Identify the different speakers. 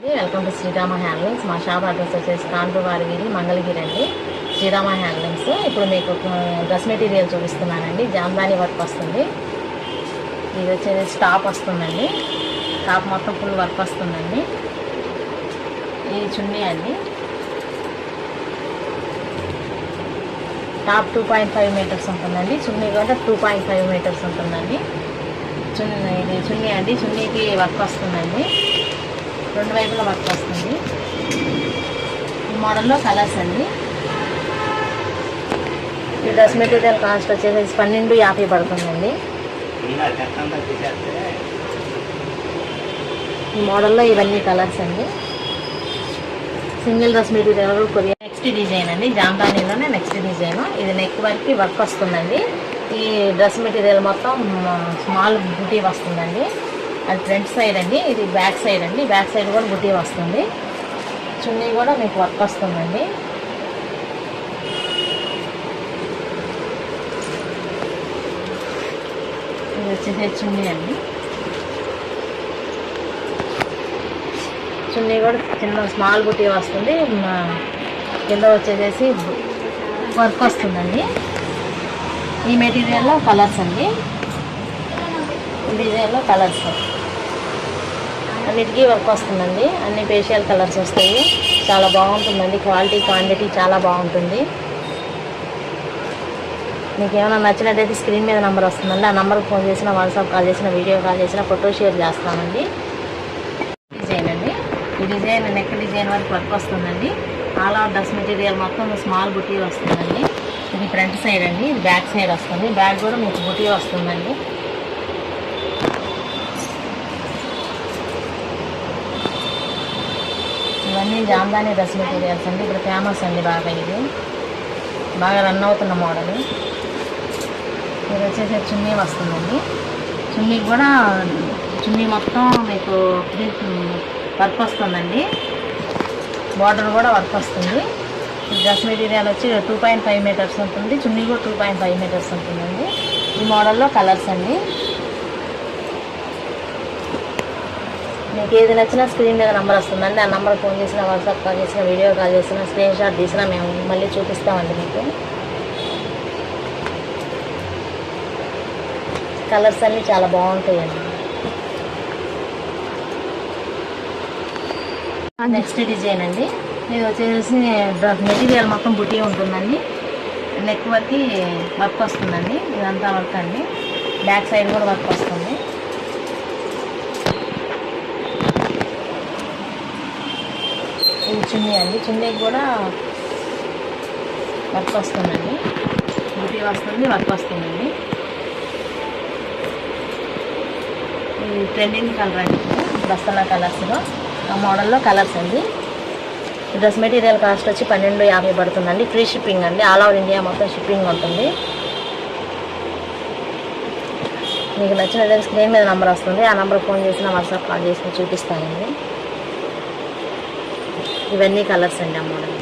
Speaker 1: Welcome to Srirama handlooms. మా shop address వచ్చేసి కాండ్రువారిగిరి మంగళగిరి అండి. శ్రీరామ హ్యాండ్లూమ్స్. ఇప్పుడు మీకు డ్రెస్ మెటీరియల్ చూపిస్తున్నానండి. జామ్దాని వర్క్ వస్తుంది. ఇది వచ్చేసి టాప్ వస్తుందండి. టాప్ మొత్తం ఫుల్ వర్క్ వస్తుందండి. ఇది చున్నీ అండి. టాప్ 2.5 మీటర్స్ ఉంటుందండి. చున్నీ కూడా 2.5 మీటర్స్ ఉంటుందండి. ఇది చున్నీ అండి. చున్నీకి వర్క్ వస్తుందండి. రెండు వైపులా వర్క్ వస్తుంది. ఈ మోడల్లో కలర్స్ అండి. ఈ డ్రెస్ మెటీరియల్ కాస్ట్ వచ్చేసి 1250 పడుతుందండి. ఈ మోడల్లో ఇవన్నీ కలర్స్ అండి. Single dress material Korea. Next design అండి. జామ్దానీలోనే నెక్స్ట్ డిజైన్. ఇది నెక్ వరకు వర్క్ వస్తుందండి. ఈ డ్రెస్ మెటీరియల్ మొత్తం స్మాల్ బుటీ వస్తుందండి. అది ఫ్రంట్ సైడ్ అండి. ఇది బ్యాక్ సైడ్ అండి. బ్యాక్ సైడ్ కూడా బుటీ వస్తుంది. చున్నీ కూడా మీకు వర్క్ వస్తుందండి. ఇది వచ్చేసి చున్నీ అండి. చున్నీ కూడా చిన్న స్మాల్ బుటీ వస్తుంది. కింద వచ్చేసి వర్క్ వస్తుందండి. ఈ మెటీరియల్లో కలర్స్ అండి. ఈ డిజైన్లో కలర్స్ అన్నిటికీ వర్క్ వస్తుందండి. అన్ని ఫేషియల్ కలర్స్ వస్తాయి. చాలా బాగుంటుందండి. క్వాలిటీ క్వాంటిటీ చాలా బాగుంటుంది. మీకు ఏమైనా నచ్చినట్టయితే స్క్రీన్ మీద నెంబర్ వస్తుందండి. ఆ నెంబర్కి ఫోన్ చేసినా, వాట్సాప్ కాల్ చేసినా, వీడియో కాల్ చేసినా, ఫోటో షేర్ చేస్తామండి. డిజైన్ అండి. ఈ డిజైన్ నెక్ డిజైన్ వరకు వర్క్ వస్తుందండి. ఆల్ ఓవర్ డ్రెస్ మెటీరియల్ మొత్తం స్మాల్ బుటీ వస్తుందండి. ఇది ఫ్రంట్ సైడ్ అండి. ఇది బ్యాక్ సైడ్ వస్తుంది. బ్యాక్ కూడా మీకు బుటీ వస్తుందండి. ఇవన్నీ జామ్దాని డ్రెస్ మెటీరియల్స్ అండి. ఇప్పుడు ఫేమస్ అండి. బాగా ఇది బాగా రన్ అవుతున్న మోడల్. ఇది వచ్చేసి చున్నీ వస్తుందండి. చున్నీకి కూడా చున్నీ మొత్తం మీకు వర్క్ వస్తుందండి. బార్డర్ కూడా వర్క్ వస్తుంది. ఈ డ్రెస్ మెటీరియల్ వచ్చి 2.5 మీటర్స్ ఉంటుంది. చున్నీ కూడా 2.5 మీటర్స్ ఉంటుందండి. ఈ మోడల్లో కలర్స్ అండి. మీకు ఏది నచ్చినా స్క్రీన్ మీద నెంబర్ వస్తుందండి. ఆ నెంబర్ ఫోన్ చేసినా, వాట్సాప్ కాల్ చేసినా, వీడియో కాల్ చేసినా, స్క్రీన్ షాట్ తీసినా మేము మళ్ళీ చూపిస్తామండి. మీకు కలర్స్ అన్నీ చాలా బాగుంటాయండి. నెక్స్ట్ డిజైన్ అండి. ఇది వచ్చేసి మెటీరియల్ మొత్తం బుటీ ఉంటుందండి. నెక్ వరకు వర్క్ వస్తుందండి. ఇదంతా వర్క్ అండి. బ్యాక్ సైడ్ కూడా వర్క్ వస్తుంది. ఇది చున్నీ అండి. చున్నీకి కూడా వర్క్ వస్తుందండి. బుటీ వస్తుంది, వర్క్ వస్తుందండి. ఇది ట్రెండింగ్ కలర్ అండి. వస్తున్న కలర్స్లో ఆ మోడల్లో కలర్స్ అండి. డ్రెస్ మెటీరియల్ కాస్ట్ వచ్చి 1250 పడుతుందండి. ఫ్రీ షిప్పింగ్ అండి. ఆల్ ఓవర్ ఇండియా మొత్తం షిప్పింగ్ ఉంటుంది. మీకు నచ్చినట్లయితే స్క్రీన్ మీద నెంబర్ వస్తుంది. ఆ నెంబర్ ఫోన్ చేసినా, వాట్సాప్ కాల్ చేసినా చూపిస్తానండి. ఇవన్నీ కలర్స్ అండి ఆ మోడల్.